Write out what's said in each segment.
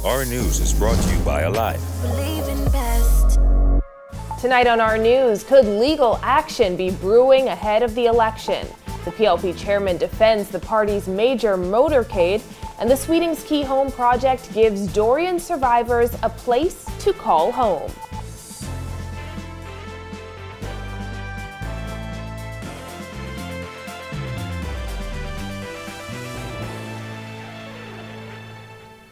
Our News is brought to you by Alive. Tonight on Our News, could legal action be brewing ahead of the election? The PLP chairman defends the party's major motorcade, and the Sweeting's Key Home project gives Dorian survivors a place to call home.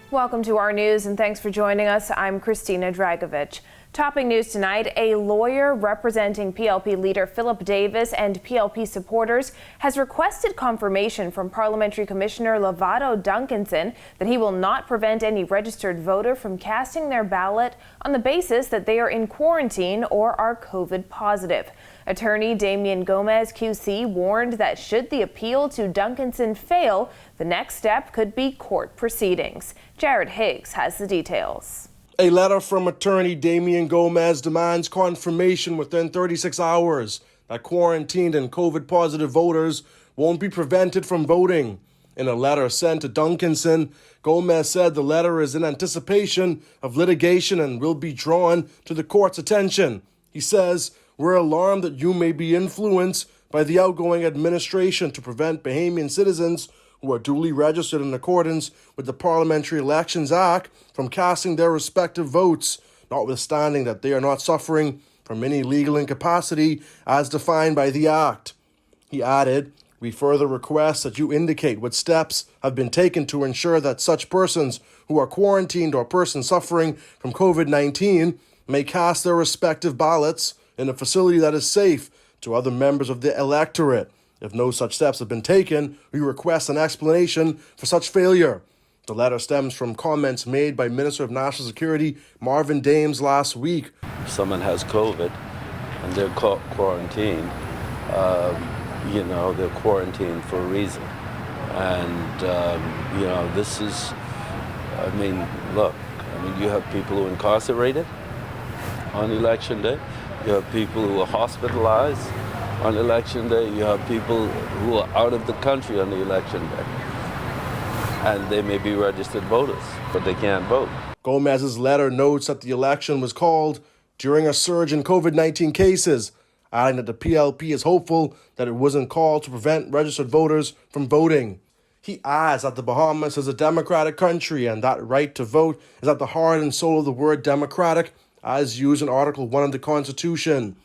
Welcome to Our News, and thanks for joining us. I'm Christina Dragovich. Topping news tonight, a lawyer representing PLP leader Philip Davis and PLP supporters has requested confirmation from Parliamentary Commissioner Lovato Duncanson that he will not prevent any registered voter from casting their ballot on the basis that they are in quarantine or are COVID positive. Attorney Damian Gomez QC warned that should the appeal to Duncanson fail, the next step could be court proceedings. Jared Higgs has the details. A letter from attorney Damian Gomez demands confirmation within 36 hours that quarantined and COVID-positive voters won't be prevented from voting. In a letter sent to Duncanson, Gomez said the letter is in anticipation of litigation and will be drawn to the court's attention. He says, "We're alarmed that you may be influenced by the outgoing administration to prevent Bahamian citizens who are duly registered in accordance with the Parliamentary Elections Act from casting their respective votes, notwithstanding that they are not suffering from any legal incapacity as defined by the Act." He added, "We further request that you indicate what steps have been taken to ensure that such persons who are quarantined or persons suffering from COVID-19 may cast their respective ballots in a facility that is safe to other members of the electorate. If no such steps have been taken, we request an explanation for such failure." The letter stems from comments made by Minister of National Security Marvin Dames last week. If someone has COVID and they're quarantined, they're quarantined for a reason. And, this is, you have people who are incarcerated on election day. You have people who are hospitalized on election day. You have people who are out of the country on the election day. And they may be registered voters, but they can't vote. Gomez's letter notes that the election was called during a surge in COVID-19 cases, adding that the PLP is hopeful that it wasn't called to prevent registered voters from voting. He adds that the Bahamas is a democratic country and that right to vote is at the heart and soul of the word democratic, as used in Article 1 of the Constitution.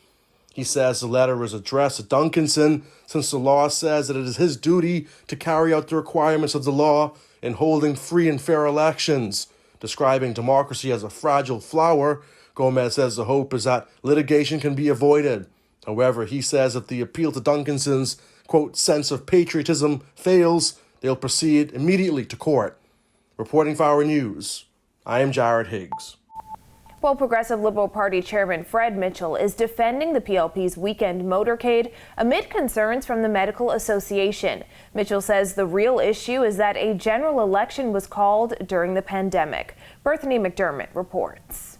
He says the letter is addressed to Duncanson since the law says that it is his duty to carry out the requirements of the law in holding free and fair elections. Describing democracy as a fragile flower, Gomez says the hope is that litigation can be avoided. However, he says if the appeal to Duncanson's, quote, sense of patriotism fails, they'll proceed immediately to court. Reporting for Our News, I am Jared Higgs. Well, Progressive Liberal Party Chairman Fred Mitchell is defending the PLP's weekend motorcade amid concerns from the Medical Association. Mitchell says the real issue is that a general election was called during the pandemic. Bethany McDermott reports.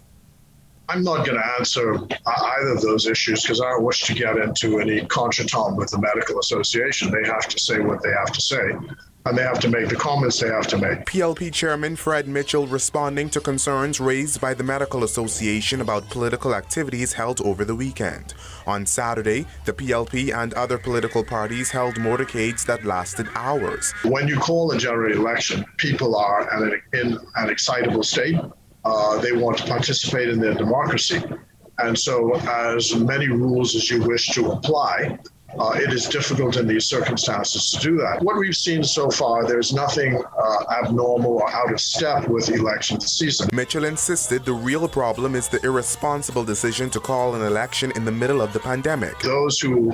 I'm not going to answer either of those issues because I don't wish to get into any contretemps with the Medical Association. They have to say what they have to say, and they have to make the comments they have to make. PLP Chairman Fred Mitchell responding to concerns raised by the Medical Association about political activities held over the weekend. On Saturday, the PLP and other political parties held motorcades that lasted hours. When you call a general election, people are in an excitable state. They want to participate in their democracy. And so as many rules as you wish to apply, it is difficult in these circumstances to do that. What we've seen so far, there's nothing abnormal or out of step with election season. Mitchell insisted the real problem is the irresponsible decision to call an election in the middle of the pandemic. Those who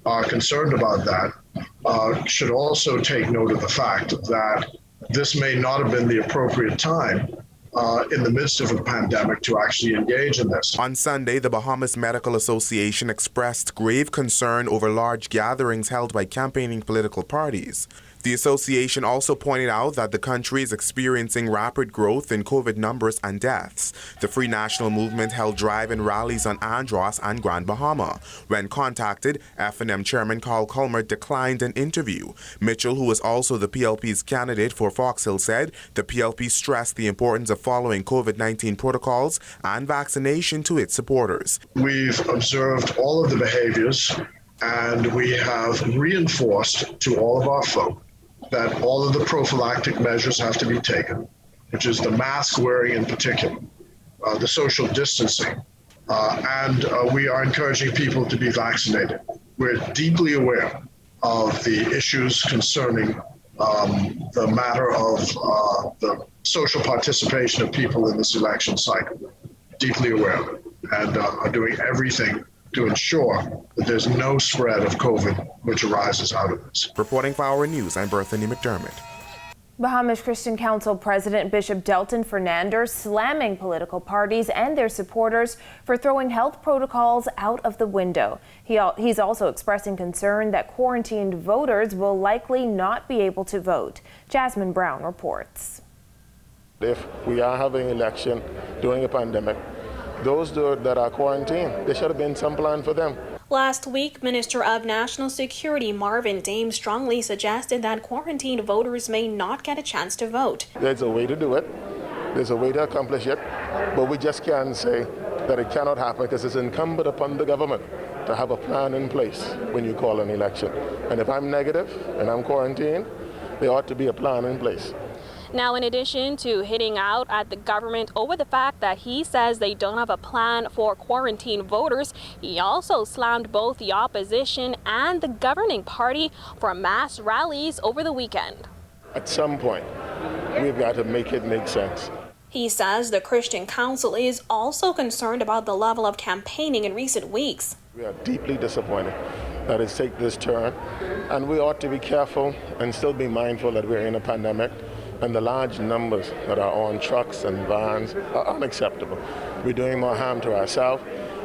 are concerned about that should also take note of the fact that this may not have been the appropriate time in the midst of a pandemic to actually engage in this. On Sunday, the Bahamas Medical Association expressed grave concern over large gatherings held by campaigning political parties. The association also pointed out that the country is experiencing rapid growth in COVID numbers and deaths. The Free National Movement held drive-in rallies on Andros and Grand Bahama. When contacted, F&M Chairman Carl Culmer declined an interview. Mitchell, who was also the PLP's candidate for Fox Hill, said the PLP stressed the importance of following COVID-19 protocols and vaccination to its supporters. We've observed all of the behaviors, and we have reinforced to all of our folk that all of the prophylactic measures have to be taken, which is the mask wearing in particular, the social distancing, and we are encouraging people to be vaccinated. We're deeply aware of the issues concerning the matter of the social participation of people in this election cycle. Deeply aware of it, and are doing everything to ensure that there's no spread of COVID which arises out of this. Reporting for Our News, I'm Berthany McDermott. Bahamas Christian Council President Bishop Delton Fernandez slamming political parties and their supporters for throwing health protocols out of the window. He's also expressing concern that quarantined voters will likely not be able to vote. Jasmine Brown reports. If we are having an election during a pandemic, those that are quarantined, there should have been some plan for them. Last week, Minister of National Security Marvin Dame strongly suggested that quarantined voters may not get a chance to vote. There's a way to do it. There's a way to accomplish it. But we just can't say that it cannot happen because it's incumbent upon the government to have a plan in place when you call an election. And if I'm negative and I'm quarantined, there ought to be a plan in place. Now, in addition to hitting out at the government over the fact that he says they don't have a plan for quarantine voters, he also slammed both the opposition and the governing party for mass rallies over the weekend. At some point, we've got to make it make sense. He says the Christian Council is also concerned about the level of campaigning in recent weeks. We are deeply disappointed that it's taken this turn, and we ought to be careful and still be mindful that we're in a pandemic. And the large numbers that are on trucks and vans are unacceptable. We're doing more harm to ourselves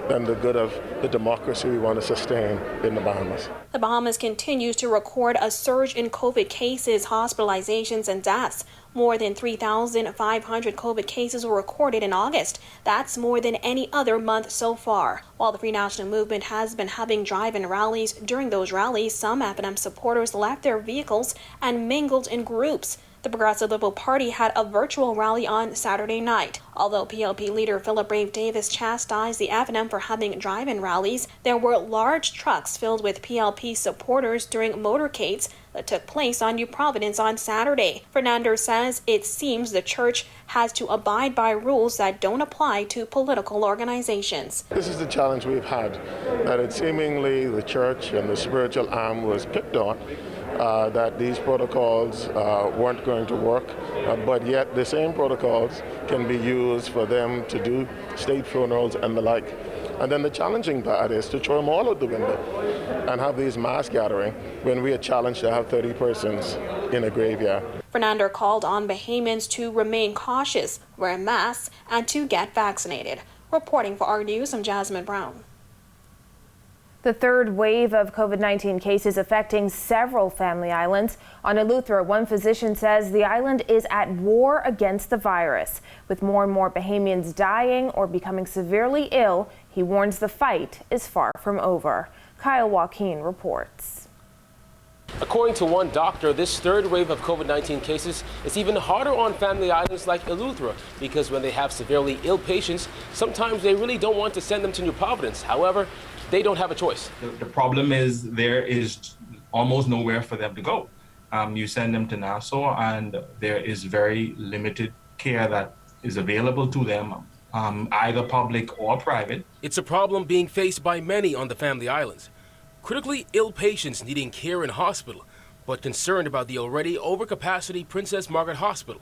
than the good of the democracy we want to sustain in the Bahamas. The Bahamas continues to record a surge in COVID cases, hospitalizations, and deaths. More than 3,500 COVID cases were recorded in August. That's more than any other month so far. While the Free National Movement has been having drive-in rallies, during those rallies, some FNM supporters left their vehicles and mingled in groups. The Progressive Liberal Party had a virtual rally on Saturday night. Although PLP leader Philip Brave Davis chastised the FNM for having drive-in rallies, there were large trucks filled with PLP supporters during motorcades that took place on New Providence on Saturday. Fernandez says it seems the church has to abide by rules that don't apply to political organizations. This is the challenge we've had, that it seemingly the church and the spiritual arm was picked on. That these protocols weren't going to work, but yet the same protocols can be used for them to do state funerals and the like. And then the challenging part is to throw them all out the window and have these mass gatherings when we are challenged to have 30 persons in a graveyard. Fernandez called on Bahamians to remain cautious, wear masks, and to get vaccinated. Reporting for Our News, I'm Jasmine Brown. The third wave of COVID-19 cases affecting several family islands. On Eleuthera, one physician says the island is at war against the virus. With more and more Bahamians dying or becoming severely ill, he warns the fight is far from over. Kyle Joaquin reports. According to one doctor, this third wave of COVID-19 cases is even harder on family islands like Eleuthera because when they have severely ill patients, sometimes they really don't want to send them to New Providence. However, they don't have a choice. The problem is there is almost nowhere for them to go. You send them to Nassau and there is very limited care that is available to them, either public or private. It's a problem being faced by many on the family islands. Critically ill patients needing care in hospital, but concerned about the already overcapacity Princess Margaret Hospital.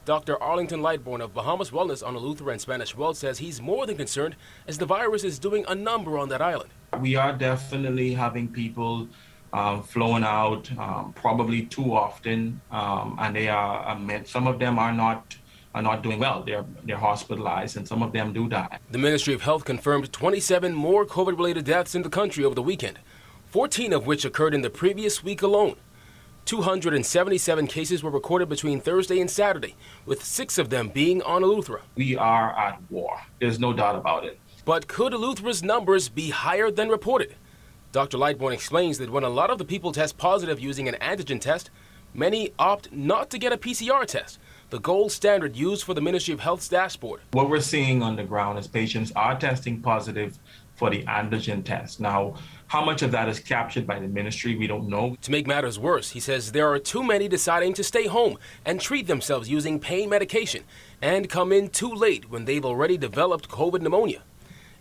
Dr. Arlington Lightbourne of Bahamas Wellness on Eleuthera and Spanish World says he's more than concerned as the virus is doing a number on that island. We are definitely having people flown out probably too often, and they are some of them are not doing well. They're hospitalized, and some of them do die. The Ministry of Health confirmed 27 more COVID-related deaths in the country over the weekend, 14 of which occurred in the previous week alone. 277 cases were recorded between Thursday and Saturday, with 6 of them being on Eleuthera. We are at war. There's no doubt about it. But could Eleuthera's numbers be higher than reported? Dr. Lightbourne explains that when a lot of the people test positive using an antigen test, many opt not to get a PCR test. the gold standard used for the Ministry of Health's dashboard. What we're seeing on the ground is patients are testing positive for the antigen test. Now, how much of that is captured by the ministry, we don't know. To make matters worse, he says there are too many deciding to stay home and treat themselves using pain medication and come in too late when they've already developed COVID pneumonia.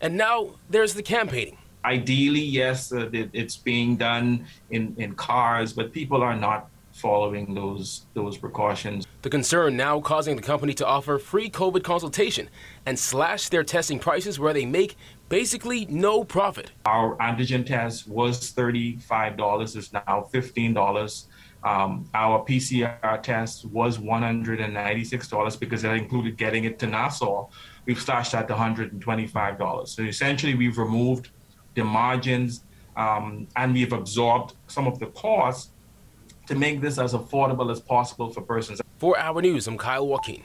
And now there's the campaigning. Ideally, yes, it's being done in cars, but people are not following those precautions. The concern now causing the company to offer free COVID consultation and slash their testing prices where they make basically no profit. Our antigen test was $35, is now $15. Our PCR test was $196 because that included getting it to Nassau. We've slashed that to $125. So essentially we've removed the margins and we've absorbed some of the costs to make this as affordable as possible for persons. For Our News, I'm Kyle Joaquin.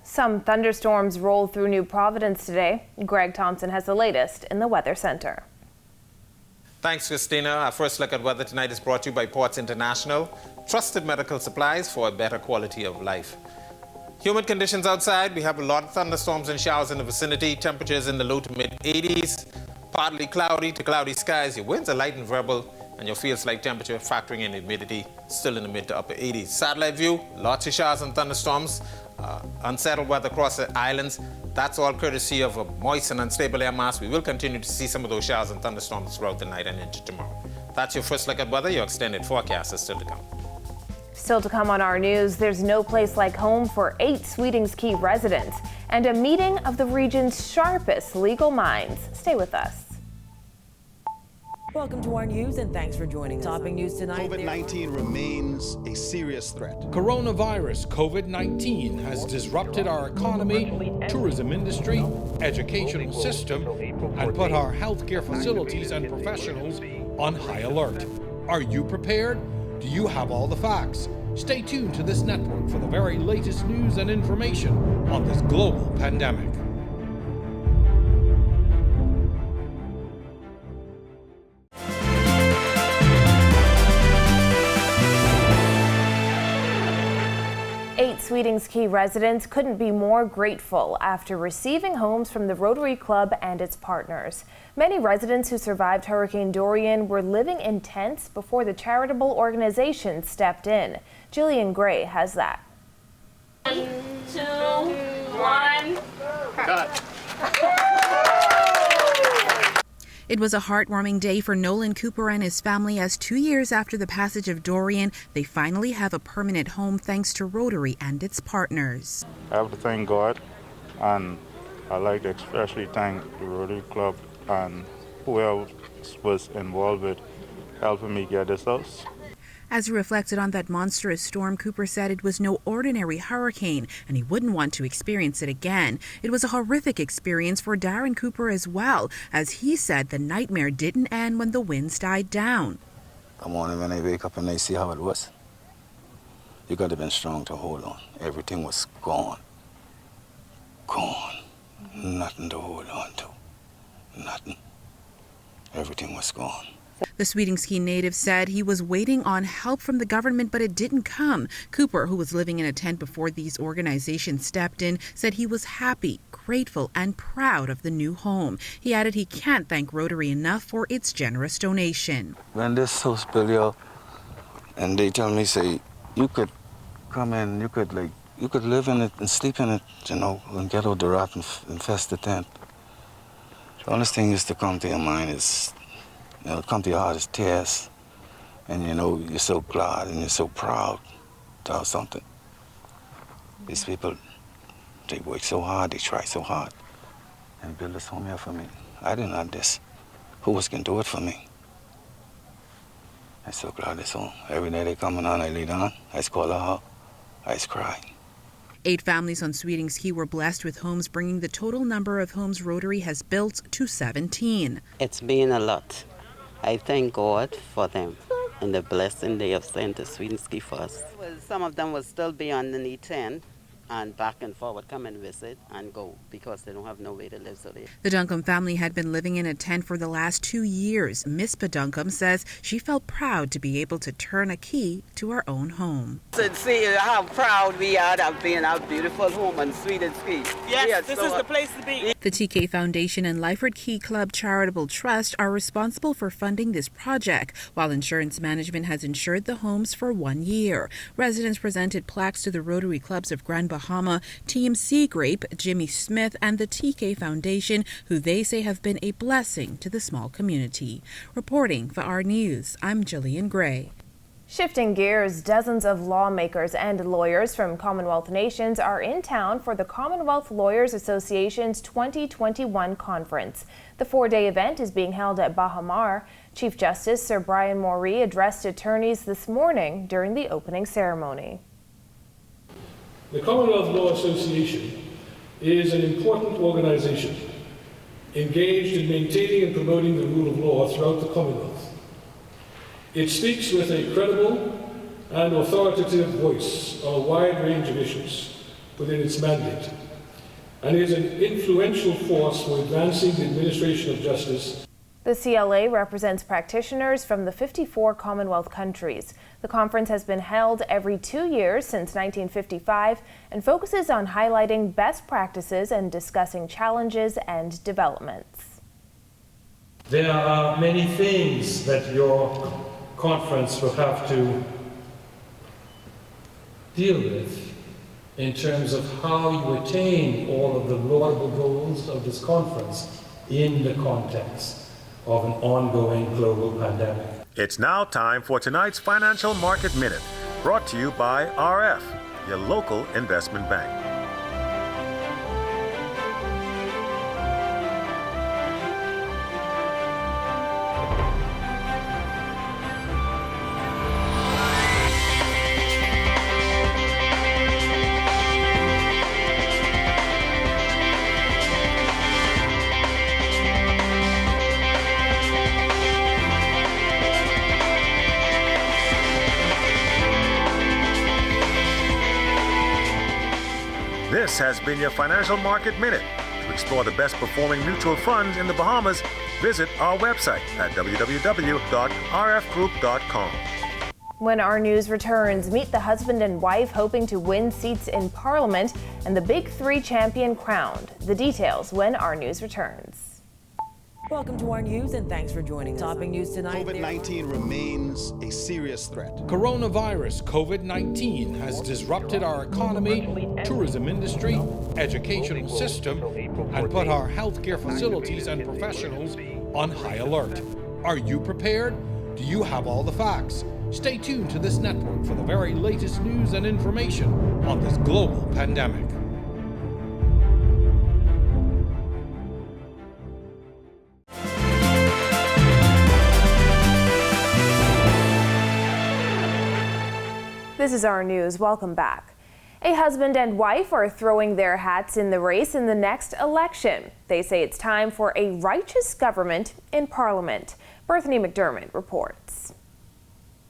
Some thunderstorms rolled through New Providence today. Greg Thompson has the latest in the Weather Center. Thanks, Christina. Our first look at weather tonight is brought to you by Ports International, trusted medical supplies for a better quality of life. Humid conditions outside. We have a lot of thunderstorms and showers in the vicinity. Temperatures in the low to mid 80s. Partly cloudy to cloudy skies. Your winds are light and variable, and your feels-like temperature factoring in humidity still in the mid to upper 80s. Satellite view, lots of showers and thunderstorms. Unsettled weather across the islands. That's all courtesy of a moist and unstable air mass. We will continue to see some of those showers and thunderstorms throughout the night and into tomorrow. That's your first look at weather. Your extended forecast is still to come. Still to come on Our News, there's no place like home for 8 Sweetings Key residents and a meeting of the region's sharpest legal minds. Stay with us. Welcome to Our News and thanks for joining us. Topping news tonight. COVID-19 remains a serious threat. Coronavirus COVID-19 has disrupted our economy, tourism industry, educational system, and put our healthcare facilities and professionals on high alert. Are you prepared? Do you have all the facts? Stay tuned to this network for the very latest news and information on this global pandemic. Sweetings Key residents couldn't be more grateful after receiving homes from the Rotary Club and its partners. Many residents who survived Hurricane Dorian were living in tents before the charitable organization stepped in. Jillian Gray has that. 1, 2, 1. Cut. It was a heartwarming day for Nolan Cooper and his family as 2 years after the passage of Dorian, they finally have a permanent home thanks to Rotary and its partners. I have to thank God, and I'd like to especially thank the Rotary Club and whoever was involved with helping me get this house. As he reflected on that monstrous storm, Cooper said it was no ordinary hurricane and he wouldn't want to experience it again. It was a horrific experience for Darren Cooper as well, as he said the nightmare didn't end when the winds died down. Come morning when I wake up and I see how it was. You got to be strong to hold on. Everything was gone. Gone. Nothing to hold on to. Nothing. Everything was gone. The Sweetings Key native said he was waiting on help from the government, but it didn't come. Cooper, who was living in a tent before these organizations stepped in, said he was happy, grateful, and proud of the new home. He added he can't thank Rotary enough for its generous donation. When this house built up, and they tell me, say, you could come in, you could live in it and sleep in it, and get out the rat and infest the tent. The only thing is to come to your mind is, come to your heart is tears, and you're so glad and you're so proud to have something. These people, they work so hard, they try so hard, and build this home here for me. I didn't have this. Who else can do it for me? I'm so glad this home. Every day they come on, I lay down, I just call her out, I just cry. 8 families on Sweetings Key were blessed with homes, bringing the total number of homes Rotary has built to 17. It's been a lot. I thank God for them and the blessing they have sent to Sweetings Key for us. Some of them will still be underneath 10, and back and forward, come and visit and go, because they don't have no way to live. So The Duncombe family had been living in a tent for the last 2 years. Miss Duncombe says she felt proud to be able to turn a key to her own home. To see how proud we are of being our beautiful home and sweet and sweet. Yes, this is the place to be. The TK Foundation and Lyford Key Club Charitable Trust are responsible for funding this project, while insurance management has insured the homes for 1 year. Residents presented plaques to the Rotary Clubs of Grand Bahama, Team Sea Grape, Jimmy Smith, and the TK Foundation, who they say have been a blessing to the small community. Reporting for our news, I'm Jillian Gray. Shifting gears, dozens of lawmakers and lawyers from Commonwealth nations are in town for the Commonwealth Lawyers Association's 2021 conference. The 4-day event is being held at Bahamar. Chief Justice Sir Brian Moree addressed attorneys this morning during the opening ceremony. The Commonwealth Law Association is an important organization engaged in maintaining and promoting the rule of law throughout the Commonwealth. It speaks with a credible and authoritative voice on a wide range of issues within its mandate, and is an influential force for advancing the administration of justice. The CLA represents practitioners from the 54 Commonwealth countries. The conference has been held every 2 years since 1955 and focuses on highlighting best practices and discussing challenges and developments. There are many things that your conference will have to deal with in terms of how you attain all of the laudable goals of this conference in the context of an ongoing global pandemic. It's now time for tonight's Financial Market Minute, brought to you by RF, your local investment bank. This has been your Financial Market Minute. To explore the best performing mutual funds in the Bahamas, visit our website at www.rfgroup.com. When our news returns, meet the husband and wife hoping to win seats in Parliament and the Big Three champion crowned. The details when our news returns. Welcome to our news and thanks for joining us. Topping news tonight. COVID-19 remains a serious threat. Coronavirus COVID-19 has disrupted our economy, tourism industry, educational system, and put our healthcare facilities and professionals on high alert. Are you prepared? Do you have all the facts? Stay tuned to this network for the very latest news and information on this global pandemic. This is our news. Welcome back. A husband and wife are throwing their hats in the race in the next election. They say it's time for a righteous government in Parliament. Bethany McDermott reports.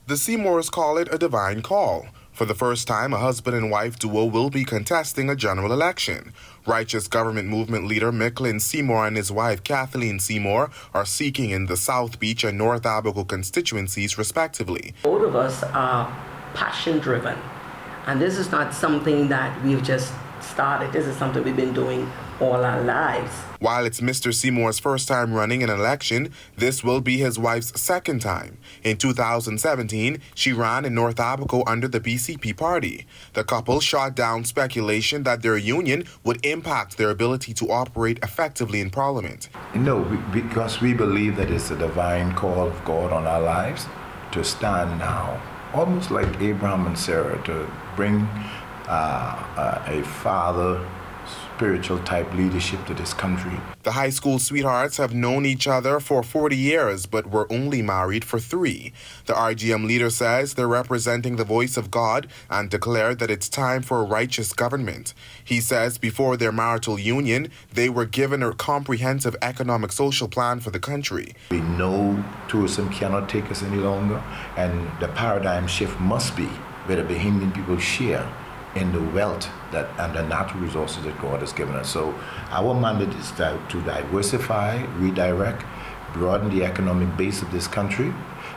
The Seymours call it a divine call. For the first time, a husband and wife duo will be contesting a general election. Righteous Government Movement leader Micklin Seymour and his wife Kathleen Seymour are seeking in the South Beach and North Abaco constituencies, respectively. Both of us are passion-driven, and this is not something that we've just started. This is something we've been doing all our lives. While it's Mr. Seymour's first time running an election, this will be his wife's second time. In 2017, she ran in North Abaco under the BCP party. The couple shot down speculation that their union would impact their ability to operate effectively in Parliament. No, because we believe that it's a divine call of God on our lives to stand now, almost like Abraham and Sarah, to bring a father spiritual type leadership to this country. The high school sweethearts have known each other for 40 years, but were only married for 3. The RGM leader says they're representing the voice of God and declared that it's time for a righteous government. He says before their marital union, they were given a comprehensive economic social plan for the country. We know tourism cannot take us any longer, and the paradigm shift must be where the Bahamian people share in the wealth that and the natural resources that God has given us. So our mandate is to diversify, redirect, broaden the economic base of this country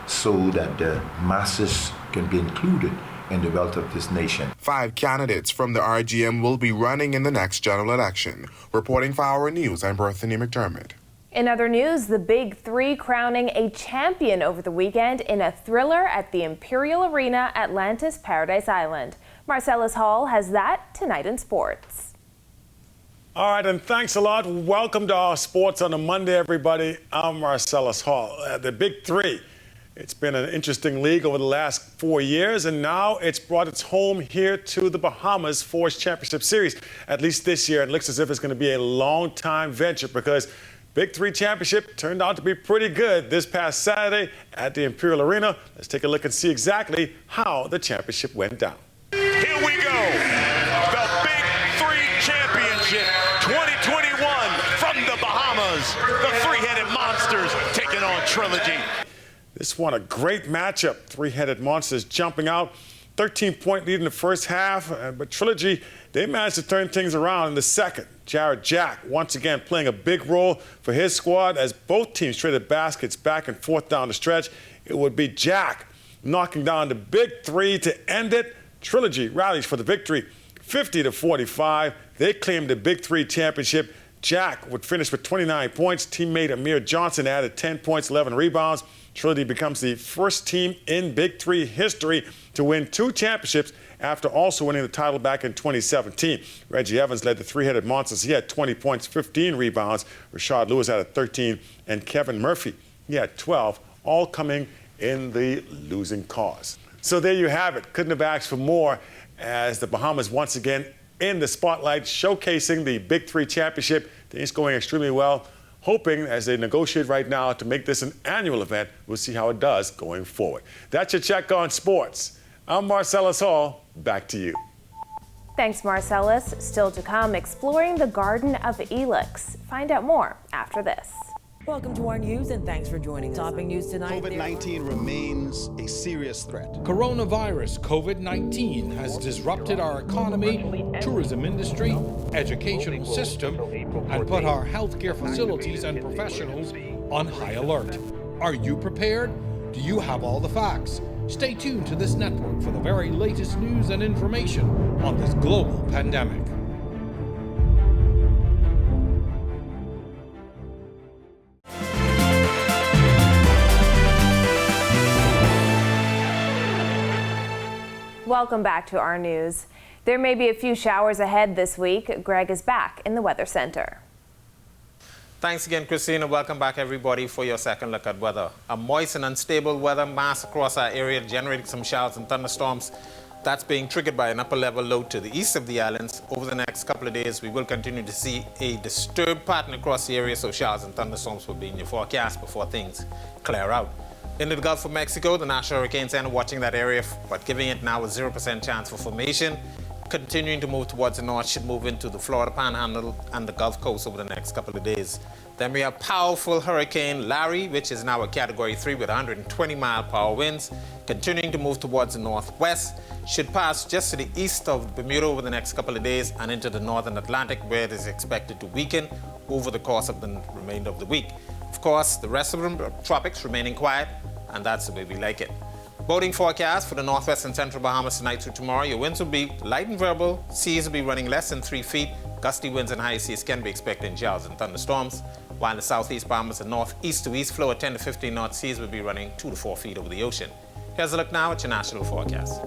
so that the masses can be included in the wealth of this nation. 5 candidates from the RGM will be running in the next general election. Reporting for Our News, I'm Berthany McDermott. In other news, the Big Three crowning a champion over the weekend in a thriller at the Imperial Arena, Atlanta's Paradise Island. Marcellus Hall has that tonight in sports. All right, and thanks a lot. Welcome to our Sports on a Monday, everybody. I'm Marcellus Hall. The Big Three. It's been an interesting league over the last 4 years, and now it's brought its home here to the Bahamas Forge Championship Series. At least this year, it looks as if it's going to be a long-time venture because Big Three Championship turned out to be pretty good this past Saturday at the Imperial Arena. Let's take a look and see exactly how the championship went down. Here we go. The Big Three Championship 2021 from the Bahamas. The three-headed monsters taking on Trilogy. This one a great matchup. Three-headed monsters jumping out. 13-point lead in the first half, but Trilogy, they managed to turn things around in the second. Jared Jack once again playing a big role for his squad as both teams traded baskets back and forth down the stretch. It would be Jack knocking down the Big Three to end it. Trilogy rallies for the victory, 50-45. They claimed the Big Three championship. Jack would finish with 29 points. Teammate Amir Johnson added 10 points, 11 rebounds. Trilogy becomes the first team in Big Three history to win 2 championships after also winning the title back in 2017. Reggie Evans led the three-headed monsters. He had 20 points, 15 rebounds. Rashard Lewis had 13, and Kevin Murphy, he had 12, all coming in the losing cause. So there you have it. Couldn't have asked for more as the Bahamas once again in the spotlight, showcasing the Big Three championship. Things going extremely well. Hoping as they negotiate right now to make this an annual event. We'll see how it does going forward. That's your check on sports. I'm Marcellus Hall. Back to you. Thanks, Marcellus. Still to come, exploring the Garden of Elix. Find out more after this. Welcome to our news and thanks for joining us. Topping news tonight. COVID-19 remains a serious threat. Coronavirus COVID-19 has disrupted our economy, tourism industry, educational system, and put our healthcare facilities and professionals on high alert. Are you prepared? Do you have all the facts? Stay tuned to this network for the very latest news and information on this global pandemic. Welcome back to our news. There may be a few showers ahead this week. Greg is back in the Weather Center. Thanks again, Christina. Welcome back, everybody, for your second look at weather. A moist and unstable weather mass across our area, generating some showers and thunderstorms. That's being triggered by an upper-level low to the east of the islands. Over the next couple of days, we will continue to see a disturbed pattern across the area, so showers and thunderstorms will be in your forecast before things clear out. Into the Gulf of Mexico, the National Hurricane Center watching that area, but giving it now a 0% chance for formation. Continuing to move towards the north, should move into the Florida Panhandle and the Gulf Coast over the next couple of days. Then we have powerful Hurricane Larry, which is now a Category 3 with 120-mile-per-hour winds. Continuing to move towards the northwest, should pass just to the east of Bermuda over the next couple of days and into the northern Atlantic, where it is expected to weaken over the course of the remainder of the week. Of course, the rest of the tropics remaining quiet, and that's the way we like it. Boating forecast for the northwest and central Bahamas tonight through tomorrow. Your winds will be light and variable. Seas will be running less than 3 feet. Gusty winds and high seas can be expected in showers and thunderstorms. While in the southeast Bahamas and northeast to east flow at 10 to 15 knot, seas will be running 2 to 4 feet over the ocean. Here's a look now at your national forecast.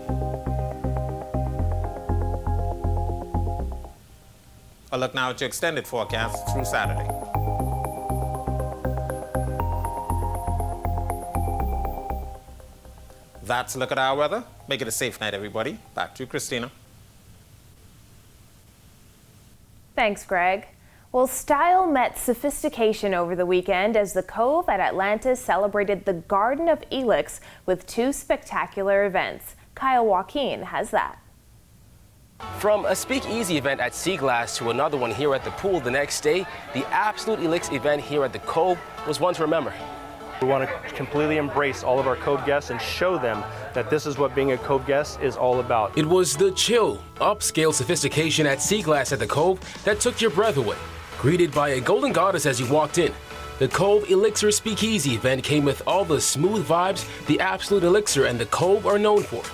A look now at your extended forecast through Saturday. That's a look at our weather. Make it a safe night, everybody. Back to you, Christina. Thanks, Greg. Well, style met sophistication over the weekend as the Cove at Atlantis celebrated the Garden of Elix with 2 spectacular events. Kyle Joaquin has that. From a speakeasy event at Sea Glass to another one here at the pool the next day, the Absolute Elix event here at the Cove was one to remember. We want to completely embrace all of our Cove guests and show them that this is what being a Cove guest is all about. It was the chill, upscale sophistication at Sea Glass at the Cove that took your breath away. Greeted by a golden goddess as you walked in, the Cove Elixir Speakeasy event came with all the smooth vibes the Absolute Elixir and the Cove are known for.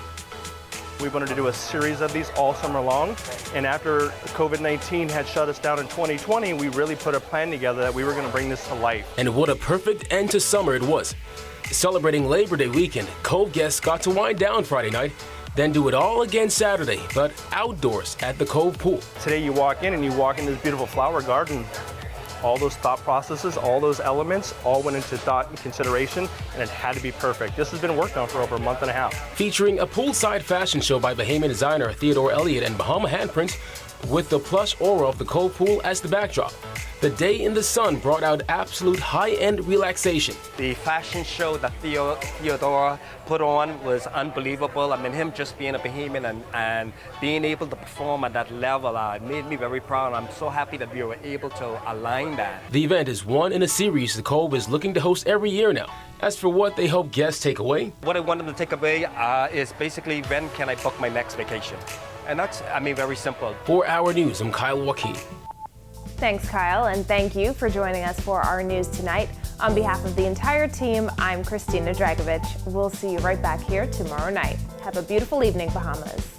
We wanted to do a series of these all summer long, and after COVID-19 had shut us down in 2020, we really put a plan together that we were going to bring this to life. And what a perfect end to summer it was. Celebrating Labor Day weekend, Cove guests got to wind down Friday night, then do it all again Saturday, but outdoors at the Cove pool. Today you walk in and you walk in this beautiful flower garden. All those thought processes, all those elements, all went into thought and consideration, and it had to be perfect. This has been worked on for over a month and a half. Featuring a poolside fashion show by Bahamian designer Theodore Elliott and Bahama handprints, with the plush aura of the Cove pool as the backdrop. The day in the sun brought out absolute high-end relaxation. The fashion show that Theodore put on was unbelievable. I mean, him just being a Bahamian and being able to perform at that level made me very proud. I'm so happy that we were able to align that. The event is one in a series the Cove is looking to host every year now. As for what they hope guests take away, what I want them to take away is basically when can I book my next vacation? And that's, very simple. For Our News, I'm Kyle Joaquin. Thanks, Kyle, and thank you for joining us for our news tonight. On behalf of the entire team, I'm Christina Dragovich. We'll see you right back here tomorrow night. Have a beautiful evening, Bahamas.